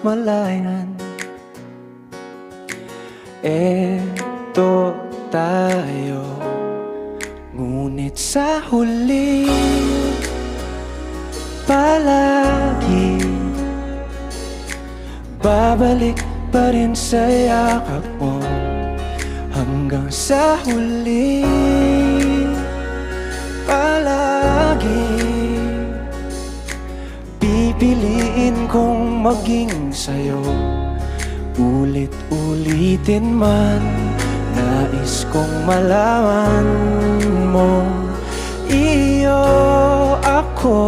malayan. Eto tayo, ngunit sa huli palagi babalik pa rin sa yakap mo. Hanggang sa huli palagi pipiliin kong maging sa'yo. Ulit-ulitin man, nais kong malaman mo, iyo ako.